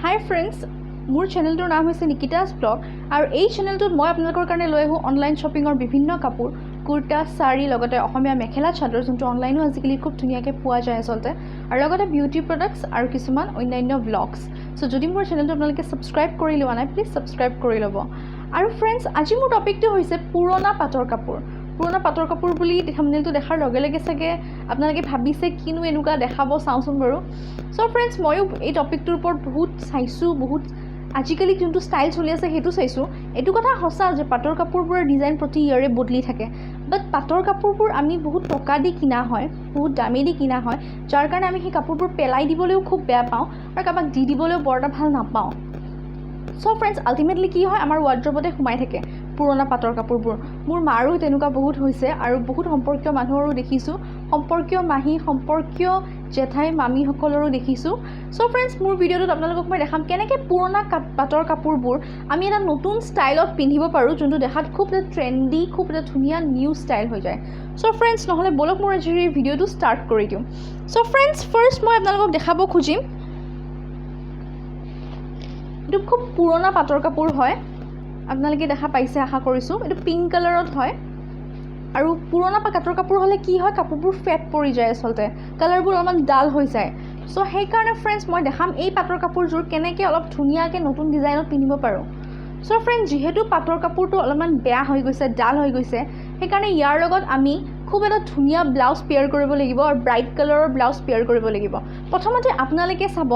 Hi friends, মোৰ চেনেলটোৰ নাম হৈছে নিকিতাস ব্লগ আৰু এই চেনেলটোত মই আপোনালোকৰ কাৰণে লৈ আহোঁ অনলাইন শ্বপিঙৰ বিভিন্ন কাপোৰ, কুৰ্তা, শাড়ী লগতে অসমীয়া মেখেলা চাদৰ যোনটো অনলাইনো আজিকালি খুব ধুনীয়াকৈ পোৱা যায় আচলতে আৰু লগতে বিউটি প্ৰডাক্টছ আৰু কিছুমান অন্যান্য ব্লগছ। সো যদি মোৰ চেনেলটো আপোনালোকে সাবস্ক্ৰাইব কৰি লোৱা নাই প্লিজ সাবস্ক্ৰাইব কৰি ল'ব। আৰু ফ্ৰেণ্ডছ, আজি মোৰ টপিকটো হৈছে পুৰণা পাটৰ কাপোৰ। পুৰণা পাটৰ কাপোৰ বুলি থাম্বনেইলটো দেখাৰ লগে লগে চাগে আপোনালোকে ভাবিছে কিনো এনেকুৱা দেখাব, চাওঁচোন বাৰু। সো ফ্ৰেণ্ডছ, ময়ো এই টপিকটোৰ ওপৰত বহুত চাইছোঁ, বহুত আজিকালি যোনটো ষ্টাইল চলি আছে সেইটো চাইছোঁ। এইটো কথা সঁচা যে পাটৰ কাপোৰবোৰৰ ডিজাইন প্ৰতি ইয়াৰে বদলি থাকে, বাট পাটৰ কাপোৰবোৰ আমি বহুত টকা দি কিনা হয়, বহুত দামী দি কিনা হয়, যাৰ কাৰণে আমি সেই কাপোৰবোৰ পেলাই দিবলৈও খুব বেয়া পাওঁ আৰু কাৰোবাক দি দিবলৈও বৰ এটা ভাল নাপাওঁ। সো ফ্ৰেণ্ডছ, আল্টিমেটলি কি হয়, আমাৰ ৱাৰ্ড্ৰবতে সোমাই থাকে পুৰণা পাটৰ কাপোৰবোৰ। মোৰ মাৰো তেনেকুৱা বহুত হৈছে আৰু বহুত সম্পৰ্কীয় মানুহৰো দেখিছোঁ, সম্পৰ্কীয় মাহী, সম্পৰ্কীয় জেঠাই, মামীসকলৰো দেখিছোঁ। সো ফ্ৰেণ্ডছ, মোৰ ভিডিঅ'টোত আপোনালোকক মই দেখাম কেনেকৈ পুৰণা পাটৰ কাপোৰবোৰ আমি এটা নতুন ষ্টাইলত পিন্ধিব পাৰোঁ, যোনটো দেখাত খুব এটা ট্ৰেণ্ডি, খুব এটা ধুনীয়া নিউ ষ্টাইল হৈ যায়। সো ফ্ৰেণ্ডছ, নহ'লে বলক মোৰ আজি এই ভিডিঅ'টো ষ্টাৰ্ট কৰি দিওঁ। সো ফ্ৰেণ্ডছ, ফাৰ্ষ্ট মই আপোনালোকক দেখাব খুজিম, এইটো খুব পুৰণা পাটৰ কাপোৰ হয়, আপোনালোকে দেখা পাইছে আশা কৰিছোঁ। এইটো পিংক কালাৰত হয় আৰু পুৰণা পাটৰ কাপোৰ হ'লে কি হয়, কাপোৰবোৰ ফেড পৰি যায়, আচলতে কালাৰবোৰ অলপমান ডাল হৈ যায়। সো সেইকাৰণে ফ্ৰেণ্ডছ, মই দেখাম এই পাটৰ কাপোৰযোৰ কেনেকৈ অলপ ধুনীয়াকৈ নতুন ডিজাইনত পিন্ধিব পাৰোঁ। সো ফ্ৰেণ্ডছ, যিহেতু পাটৰ কাপোৰটো অলপমান বেয়া হৈ গৈছে, ডাল হৈ গৈছে, সেইকাৰণে ইয়াৰ লগত আমি খুব এটা ধুনীয়া ব্লাউজ পেয়াৰ কৰিব লাগিব আৰু ব্ৰাইট কালাৰৰ ব্লাউজ পেয়াৰ কৰিব লাগিব। প্ৰথমতে আপোনালোকে চাব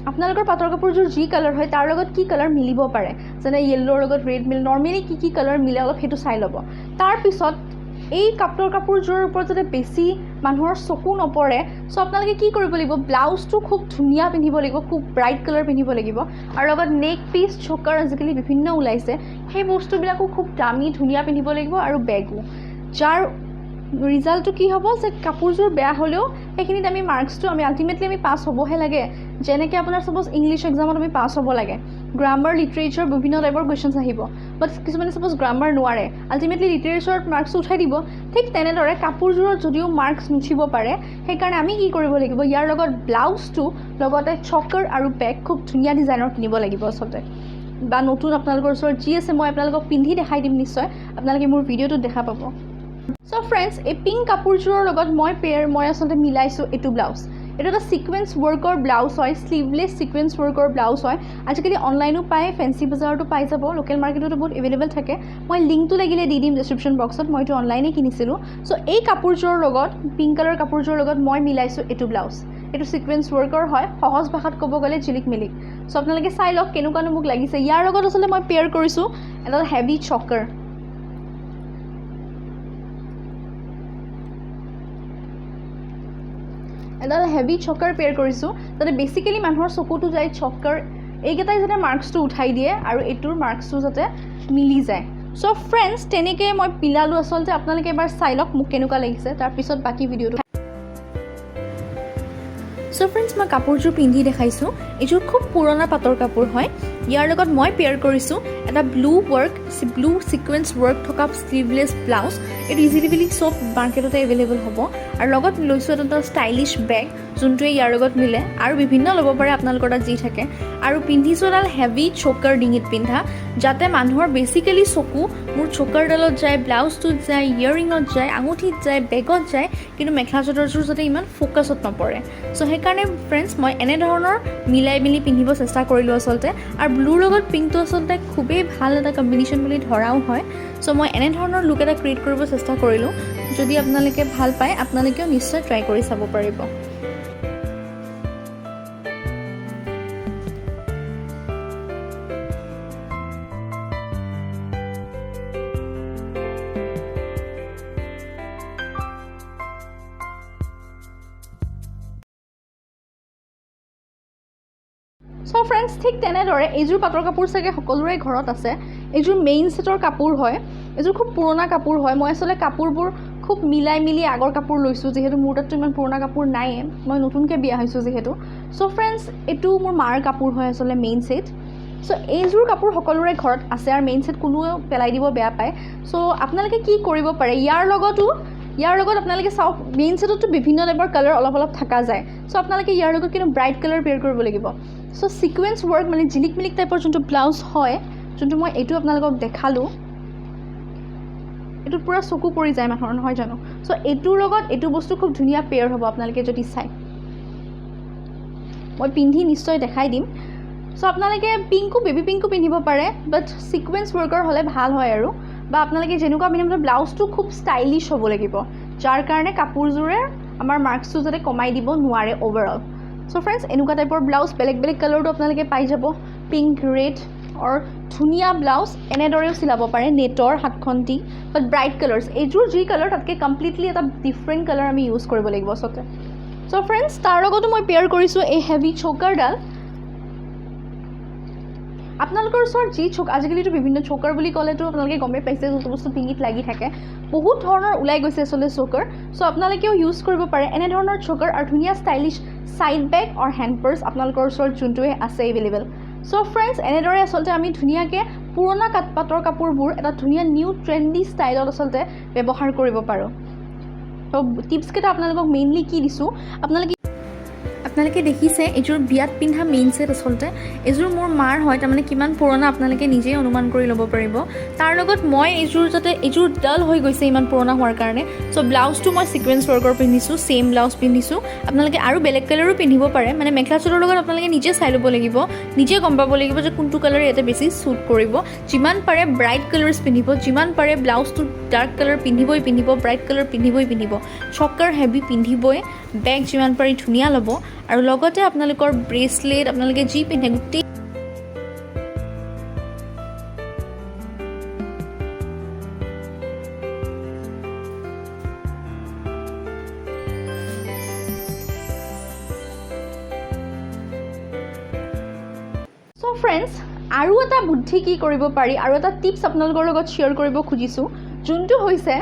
আপোনালোকৰ পাটৰ কাপোৰযোৰ যি কালাৰ হয় তাৰ লগত কি কালাৰ মিলিব পাৰে, যেনে য়েল্লোৰ লগত ৰেড মিলে, নৰ্মেলি কি কালাৰ মিলে অলপ সেইটো চাই ল'ব। তাৰপিছত এই পাটৰ কাপোৰযোৰৰ ওপৰত যাতে বেছি মানুহৰ চকু নপৰে, সো আপোনালোকে কি কৰিব লাগিব, ব্লাউজটো খুব ধুনীয়া পিন্ধিব লাগিব, খুব ব্ৰাইট কালাৰ পিন্ধিব লাগিব আৰু লগত নেক পিচ, চকাৰ আজিকালি বিভিন্ন ওলাইছে, সেই বস্তুবিলাকো খুব দামী ধুনীয়া পিন্ধিব লাগিব আৰু বেগো, যাৰ ৰিজাল্টটো কি হ'ব যে কাপোৰযোৰ বেয়া হ'লেও সেইখিনিত আমি মাৰ্কছটো আল্টিমেটলি আমি পাছ হ'বহে লাগে। যেনেকৈ আপোনাৰ ছাপ'জ ইংলিছ এক্সামত আমি পাছ হ'ব লাগে, গ্ৰামাৰ, লিটাৰেচাৰ বিভিন্ন টাইপৰ কুৱেশ্যনছ আহিব, বাট কিছুমানে ছাপ'জ গ্ৰামাৰ নোৱাৰে, আল্টিমেটলি লিটাৰেচাৰত মাৰ্কছটো উঠাই দিব। ঠিক তেনেদৰে কাপোৰযোৰত যদিও মাৰ্কছ নুঠিব পাৰে, সেইকাৰণে আমি কি কৰিব লাগিব, ইয়াৰ লগত ব্লাউজটো লগতে চকাৰ আৰু বেগ খুব ধুনীয়া ডিজাইনৰ কিনিব লাগিব আচলতে, বা নতুন আপোনালোকৰ ওচৰত যি আছে মই আপোনালোকক পিন্ধি দেখাই দিম নিশ্চয়, আপোনালোকে মোৰ ভিডিঅ'টোত দেখা পাব। সো ফ্ৰেণ্ডছ, এই পিংক কাপোৰযোৰৰ লগত মই আচলতে মিলাইছোঁ এইটো ব্লাউজ। এইটো এটা ছিকুৱেঞ্চ ৱৰ্কৰ ব্লাউজ হয়, শ্লিভলেছ ছিকুৱেঞ্চ ৱৰ্কৰ ব্লাউজ হয়। আজিকালি অনলাইনো পায়, ফেঞ্চি বজাৰতো পাই যাব, লোকেল মাৰ্কেটতো বহুত এভেইলেবল থাকে। মই লিংকটো লাগিলে দি দিম ডেছক্ৰিপশ্যন বক্সত, মই এইটো অনলাইনে কিনিছিলোঁ। সো এই কাপোৰযোৰৰ লগত, পিংক কালাৰ কাপোৰযোৰৰ লগত মই মিলাইছোঁ এইটো ব্লাউজ। এইটো ছিকুৱেঞ্চ ৱৰ্কৰ হয়, সহজ ভাষাত ক'ব গ'লে জিলিক মিলিক। সো আপোনালোকে চাই লওক কেনেকুৱানো মোক লাগিছে। ইয়াৰ লগত আচলতে মই পেয়াৰ কৰিছোঁ এডাল হেভি চকাৰ। এডাল হেভি চকাৰ পেয়াৰ কৰিছোঁ, যাতে বেছিকেলি মানুহৰ চকুটো যায় চকাৰ, এইকেইটাই যাতে মাৰ্কছটো উঠাই দিয়ে আৰু এইটোৰ মাৰ্কছটো যাতে মিলি যায়। সো ফ্ৰেণ্ডছ, তেনেকৈ মই মিলালোঁ আচলতে, আপোনালোকে এবাৰ চাই লওক মোক কেনেকুৱা লাগিছে, তাৰপিছত বাকী ভিডিঅ'টো। সো ফ্ৰেণ্ডছ, মই কাপোৰযোৰ পিন্ধি দেখাইছোঁ। এইযোৰ খুব পুৰণা পাটৰ কাপোৰ হয়। ইয়াৰ লগত মই পেয়াৰ কৰিছোঁ এটা ব্লু ছিকুৱেঞ্চ ৱৰ্ক থকা শ্লিভলেছ ব্লাউজ। এইটো ইজিলি চব মাৰ্কেটতে এভেইলেবল হ'ব আৰু লগত লৈছোঁ এটা ষ্টাইলিছ বেগ, যোনটোৱে ইয়াৰ লগত মিলে আৰু বিভিন্ন ল'ব পাৰে আপোনালোকৰ তাত যি থাকে। আৰু পিন্ধিছোঁ এডাল হেভি চকাৰ ডিঙিত পিন্ধা, যাতে মানুহৰ বেছিকেলি চকু মোৰ চকাৰডালত যায়, ব্লাউজটোত যায়, ইয়েৰিঙত যায়, আঙুঠিত যায়, বেগত যায়, কিন্তু মেখেলা চাদৰযোৰ যাতে ইমান ফ'কাছত নপৰে। সো সেইকাৰণে ফ্ৰেণ্ডছ, মই এনেধৰণৰ মিলাই মিলি পিন্ধিব চেষ্টা কৰিলোঁ আচলতে। আৰু ব্লুৰ লগত পিংকটো আচলতে খুবেই ভাল এটা কম্বিনেশ্যন বুলি ধৰাও হয়। সো মই এনেধৰণৰ লুক এটা ক্ৰিয়েট কৰিব চেষ্টা কৰিলোঁ। যদি আপোনালোকে ভাল পায়, আপোনালোকেও নিশ্চয় ট্ৰাই কৰি চাব পাৰিব। সো ফ্ৰেণ্ডছ, ঠিক তেনেদৰে এইযোৰ পাটৰ কাপোৰ চাগে সকলোৰে ঘৰত আছে। এইযোৰ মেইন ছেটৰ কাপোৰ হয়, এইযোৰ খুব পুৰণা কাপোৰ হয়। মই আচলতে কাপোৰবোৰ খুব মিলাই মিলি আগৰ কাপোৰ লৈছোঁ, যিহেতু মোৰ তাততো ইমান পুৰণা কাপোৰ নাইয়ে, মই নতুনকৈ বিয়া হৈছোঁ যিহেতু। সো ফ্ৰেণ্ডছ, এইটো মোৰ মাৰ কাপোৰ হয় আচলতে, মেইন ছেট। সো এইযোৰ কাপোৰ সকলোৰে ঘৰত আছে আৰু মেইন ছেট কোনেও পেলাই দিব বেয়া পায়। সো আপোনালোকে কি কৰিব পাৰে, ইয়াৰ লগতো ইয়াৰ লগত আপোনালোকে চাওক মেইন ছেটতো বিভিন্ন টাইপৰ কালাৰ অলপ অলপ থকা যায় চ' আপোনালোকে ইয়াৰ লগত কিন্তু ব্ৰাইট কালাৰ পেয়াৰ কৰিব লাগিব চ' ছিকুৱেঞ্চ ৱৰ্ক মানে জিলিক মিলিক টাইপৰ যোনটো ব্লাউজ হয় যোনটো মই এইটো আপোনালোকক দেখালোঁ এইটোত পুৰা চকু পৰি যায় মানুহৰ নহয় জানো চ' এইটোৰ লগত এইটো বস্তু খুব ধুনীয়া পেয়াৰ হ'ব আপোনালোকে যদি চায় মই পিন্ধি নিশ্চয় দেখাই দিম চ' আপোনালোকে পিংকো বেবী পিংকো পিন্ধিব পাৰে বাট ছিকুৱেঞ্চ ৱৰ্কৰ হ'লে ভাল হয় আৰু বা আপোনালোকে যেনেকুৱা পিন্ধিব ব্লাউজটো খুব ষ্টাইলিছ হ'ব লাগিব যাৰ কাৰণে কাপোৰযোৰে আমাৰ মাৰ্কছটো যাতে কমাই দিব নোৱাৰে অ'ভাৰঅল চ' ফ্ৰেণ্ডছ এনেকুৱা টাইপৰ ব্লাউজ বেলেগ বেলেগ কালাৰটো আপোনালোকে পাই যাব পিংক ৰেড অৰ ধুনীয়া ব্লাউজ এনেদৰেও চিলাব পাৰে নেটৰ হাতখন দি বাট ব্ৰাইট কালাৰ্ছ এইযোৰ যি কালাৰ তাতকৈ কমপ্লিটলি এটা ডিফাৰেণ্ট কালাৰ আমি ইউজ কৰিব লাগিব আচলতে চ' ফ্ৰেণ্ডছ তাৰ লগতো মই পেয়াৰ কৰিছোঁ এই হেভি চ'কাৰডাল আপোনালোকৰ ওচৰত যি আজিকালিতো বিভিন্ন চ'কাৰ বুলি ক'লেতো আপোনালোকে গমেই পাইছে যোনটো বস্তু ডিঙিত লাগি থাকে বহুত ধৰণৰ ওলাই গৈছে আচলতে চ'কাৰ চ' আপোনালোকেও ইউজ কৰিব পাৰে এনেধৰণৰ চ'কাৰ আৰু ধুনীয়া ষ্টাইলিছ ছাইড বেগ অৰ হেণ্ড পাৰ্চ আপোনালোকৰ ওচৰত যোনটোৱে আছে এভেইলেবল চ' ফ্ৰেণ্ডছ এনেদৰে আচলতে আমি ধুনীয়াকৈ পুৰণা পাটৰ কাপোৰবোৰ এটা ধুনীয়া নিউ ট্ৰেণ্ডি ষ্টাইলত আচলতে ব্যৱহাৰ কৰিব পাৰোঁ ত' টিপছকেইটা আপোনালোকক মেইনলি কি দিছোঁ আপোনালোকে দেখিছে এইযোৰ বিয়াত পিন্ধা মেইন ছেট আচলতে এইযোৰ মোৰ মাৰ হয় তাৰমানে কিমান পুৰণা আপোনালোকে নিজেই অনুমান কৰি ল'ব পাৰিব তাৰ লগত মই এইযোৰ ডাল হৈ গৈছে ইমান পুৰণা হোৱাৰ কাৰণে চ' ব্লাউজটো মই ছিকুৱেঞ্চ ৱৰ্কৰ পিন্ধিছোঁ ছেইম ব্লাউজ পিন্ধিছোঁ আপোনালোকে আৰু বেলেগ কালাৰো পিন্ধিব পাৰে মানে মেখেলা চাদৰৰ লগত আপোনালোকে নিজে চাই ল'ব লাগিব নিজে গম পাব লাগিব যে কোনটো কালাৰ ইয়াতে বেছি শ্বুট কৰিব যিমান পাৰে ব্ৰাইট কালাৰ্ছ পিন্ধিব যিমান পাৰে ব্লাউজটো ডাৰ্ক কালাৰ পিন্ধিব ব্ৰাইট কালাৰ পিন্ধিব চকাৰ হেভি পিন্ধিবই বেগ যিমান পাৰি ধুনীয়া ল'ব আৰু লগতে আপোনালোকৰ ব্ৰেচলেট আপোনালোকে যি পিন্ধে গোটেই চ' ফ্ৰেণ্ডছ আৰু এটা বুদ্ধি কি কৰিব পাৰি আৰু এটা টিপছ আপোনালোকৰ লগত শ্বেয়াৰ কৰিব খুজিছোঁ যোনটো হৈছে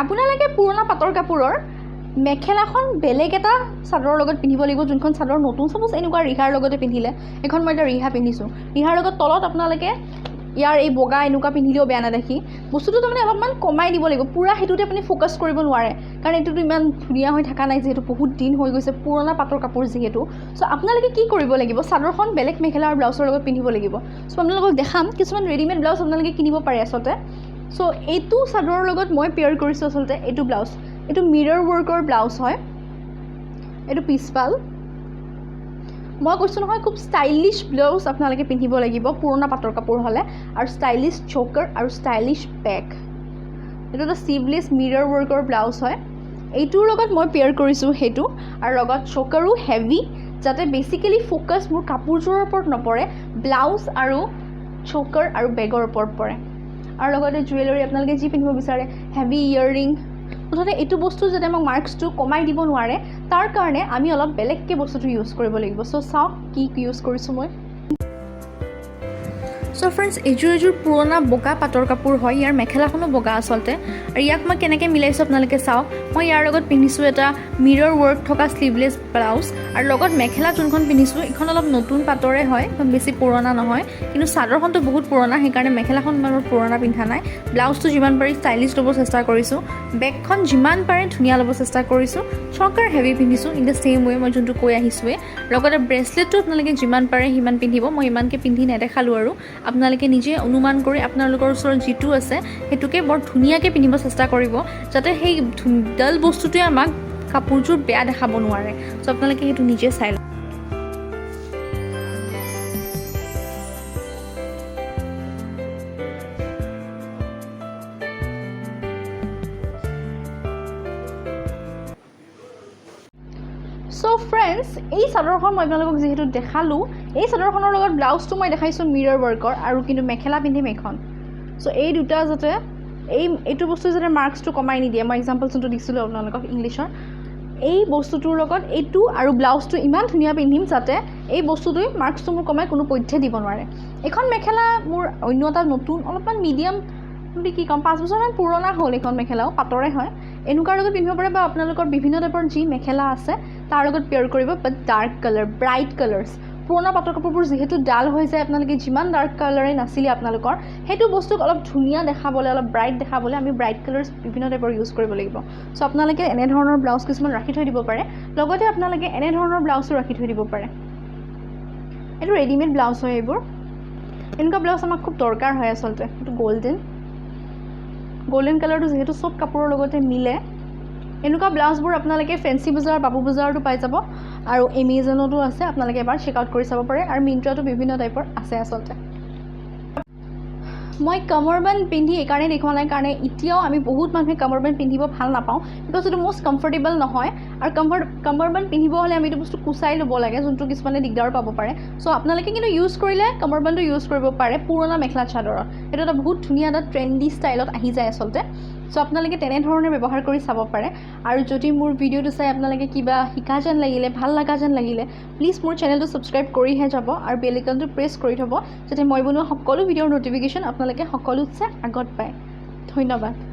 আপোনালোকে পুৰণা পাটৰ কাপোৰৰ মেখেলাখন বেলেগ এটা চাদৰৰ লগত পিন্ধিব লাগিব যোনখন চাদৰ নতুন চাপ'জ এনেকুৱা ৰিহাৰ লগতে পিন্ধিলে এখন মই এতিয়া ৰিহা পিন্ধিছোঁ ৰিহাৰ লগত তলত আপোনালোকে ইয়াৰ এই বগা এনেকুৱা পিন্ধিলেও বেয়া নেদেখি বস্তুটো তাৰমানে অলপমান কমাই দিব লাগিব পুৰা সেইটোতে আপুনি ফ'কাছ কৰিব নোৱাৰে কাৰণ এইটোতো ইমান ধুনীয়া হৈ থকা নাই যিহেতু বহুত দিন হৈ গৈছে পুৰণা পাটৰ কাপোৰ যিহেতু চ' আপোনালোকে কি কৰিব লাগিব চাদৰখন বেলেগ মেখেলা আৰু ব্লাউজৰ লগত পিন্ধিব লাগিব চ' আপোনালোকক দেখাম কিছুমান ৰেডিমেড ব্লাউজ আপোনালোকে কিনিব পাৰে আচলতে চ' এইটো চাদৰৰ লগত মই পেয়াৰ কৰিছোঁ আচলতে এইটো ব্লাউজ এইটো মিৰৰ ৱৰ্কৰ ব্লাউজ হয় এইটো পিছফাল মই কৈছোঁ নহয় খুব ষ্টাইলিছ ব্লাউজ আপোনালোকে পিন্ধিব লাগিব পুৰণা পাটৰ কাপোৰ হ'লে আৰু ষ্টাইলিছ চ'কাৰ আৰু ষ্টাইলিছ বেগ এইটো এটা শ্লিভলেছ মিৰৰ ৱৰ্কৰ ব্লাউজ হয় এইটোৰ লগত মই পেয়াৰ কৰিছোঁ সেইটো আৰু লগত চ'কাৰো হেভি যাতে বেচিকেলি ফ'কাছ মোৰ কাপোৰযোৰৰ ওপৰত নপৰে ব্লাউজ আৰু চ'কাৰ আৰু বেগৰ ওপৰত পৰে আৰু লগতে জুৱেলাৰী আপোনালোকে যি পিন্ধিব বিচাৰে হেভি ইয়েৰিং মুঠতে এইটো বস্তু যাতে আমাক মাৰ্কছটো কমাই দিব নোৱাৰে তাৰ কাৰণে আমি অলপ বেলেগকৈ বস্তুটো ইউজ কৰিব লাগিব চ' চাওক কি ইউজ কৰিছোঁ মই চ' ফ্ৰেণ্ডছ এইযোৰ পুৰণা বগা পাটৰ কাপোৰ হয় ইয়াৰ মেখেলাখনো বগা আচলতে আৰু ইয়াক মই কেনেকৈ মিলাইছোঁ আপোনালোকে চাওক মই ইয়াৰ লগত পিন্ধিছোঁ এটা মিৰৰ ৱৰ্ক থকা শ্লিভলেছ ব্লাউজ আৰু লগত মেখেলা যোনখন পিন্ধিছোঁ এইখন অলপ নতুন পাটৰে হয় এখন বেছি পুৰণা নহয় কিন্তু চাদৰখনটো বহুত পুৰণা সেইকাৰণে মেখেলাখন ইমান পুৰণা পিন্ধা নাই ব্লাউজটো যিমান পাৰি ষ্টাইলিছ ল'ব চেষ্টা কৰিছোঁ বেগখন যিমান পাৰে ধুনীয়া ল'ব চেষ্টা কৰিছোঁ চকাৰ হেভি পিন্ধিছোঁ ইন দ্য ছেইম ৱে মই যোনটো কৈ আহিছোঁৱে লগতে ব্ৰেচলেটটো আপোনালোকে যিমান পাৰে সিমান পিন্ধিব মই ইমানকৈ পিন্ধি নেদেখালোঁ আৰু আপোনালোকে নিজে অনুমান কৰি আপোনালোকৰ ওচৰত যিটো আছে সেইটোকে বৰ ধুনীয়াকৈ পিন্ধিব চেষ্টা কৰিব যাতে সেই ডাল বস্তুটোৱে আমাক কাপোৰযোৰ বেয়া দেখাব নোৱাৰে চ' আপোনালোকে সেইটো নিজে চাই লওক চ' ফ্ৰেণ্ডছ এই চাদৰখন মই আপোনালোকক যিহেতু দেখালোঁ এই চাদৰখনৰ লগত ব্লাউজটো মই দেখাইছোঁ মিৰৰ ৱৰ্কৰ আৰু কিন্তু মেখেলা পিন্ধিম এইখন চ' এই দুটা যাতে এইটো বস্তু যাতে মাৰ্কছটো কমাই নিদিয়ে মই এক্সাম্পল যোনটো দিছিলোঁ আপোনালোকক ইংলিছৰ এই বস্তুটোৰ লগত এইটো আৰু ব্লাউজটো ইমান ধুনীয়া পিন্ধিম যাতে এই বস্তুটোৱে মাৰ্কছটো মোৰ কমাই কোনো পধ্যে দিব নোৱাৰে এইখন মেখেলা মোৰ অন্য এটা নতুন অলপমান মিডিয়াম বুলি কি ক'ম 5 বছৰমান পুৰণা হ'ল এইখন মেখেলাও পাতৰে হয় এনেকুৱাৰ লগত পিন্ধিব পাৰে বা আপোনালোকৰ বিভিন্ন টাইপৰ যি মেখেলা আছে তাৰ লগত পেয়াৰ কৰিব বাট ডাৰ্ক কালাৰ ব্ৰাইট কালাৰ্ছ পুৰণা পাটৰ কাপোৰবোৰ যিহেতু ডাল হৈ যায় আপোনালোকে যিমান ডাৰ্ক কালাৰে নাছিলে আপোনালোকৰ সেইটো বস্তুক অলপ ধুনীয়া দেখাবলৈ অলপ ব্ৰাইট দেখাবলৈ আমি ব্ৰাইট কালাৰ্ছ বিভিন্ন টাইপৰ ইউজ কৰিব লাগিব চ' আপোনালোকে এনেধৰণৰ ব্লাউজ কিছুমান ৰাখি থৈ দিব পাৰে লগতে আপোনালোকে এনেধৰণৰ ব্লাউজো ৰাখি থৈ দিব পাৰে এইটো ৰেডিমেড ব্লাউজ হয় এইবোৰ এনেকুৱা ব্লাউজ আমাক খুব দৰকাৰ হয় আচলতে এইটো গোল্ডেন কালাৰটো যিহেতু চব কাপোৰৰ লগতে মিলে এনেকুৱা ব্লাউজবোৰ আপোনালোকে ফেন্সি বজাৰ বাবু বজাৰতো পাই যাব আৰু এমেজনতো আছে আপোনালোকে এবাৰ চেক আউট কৰি চাব পাৰে আৰু মিন্ত্ৰাতো বিভিন্ন টাইপৰ আছে আচলতে মই কামৰবেণ্ড পিন্ধি এইকাৰণে দেখুওৱা নাই কাৰণে এতিয়াও আমি বহুত মানুহে কামৰবেণ্ড পিন্ধিব ভাল নাপাওঁ বিকজ এইটো মষ্ট কমফৰ্টেবল নহয় আৰু কামৰবেণ্ড পিন্ধিব হ'লে আমি এইটো বস্তু কুচাই ল'ব লাগে যোনটো কিছুমানে দিগদাৰ পাব পাৰে চ' আপোনালোকে কিন্তু ইউজ কৰিলে কামৰবেণ্ডটো ইউজ কৰিব পাৰে পুৰণা মেখেলা চাদৰত এইটো এটা বহুত ধুনীয়া এটা ট্ৰেণ্ডি ষ্টাইলত আহি যায় আচলতে চ' আপোনালোকে তেনেধৰণে ব্যৱহাৰ কৰি চাব পাৰে আৰু যদি মোৰ ভিডিঅ'টো চাই আপোনালোকে কিবা শিকা যেন লাগিলে ভাল লগা যেন লাগিলে প্লিজ মোৰ চেনেলটো ছাবস্ক্ৰাইব কৰিহে যাব আৰু বেল আইকনটো প্ৰেছ কৰি থ'ব যাতে মই বনোৱা সকলো ভিডিঅ'ৰ ন'টিফিকেশ্যন আপোনালোকে সকলোতছে আগত পায় ধন্যবাদ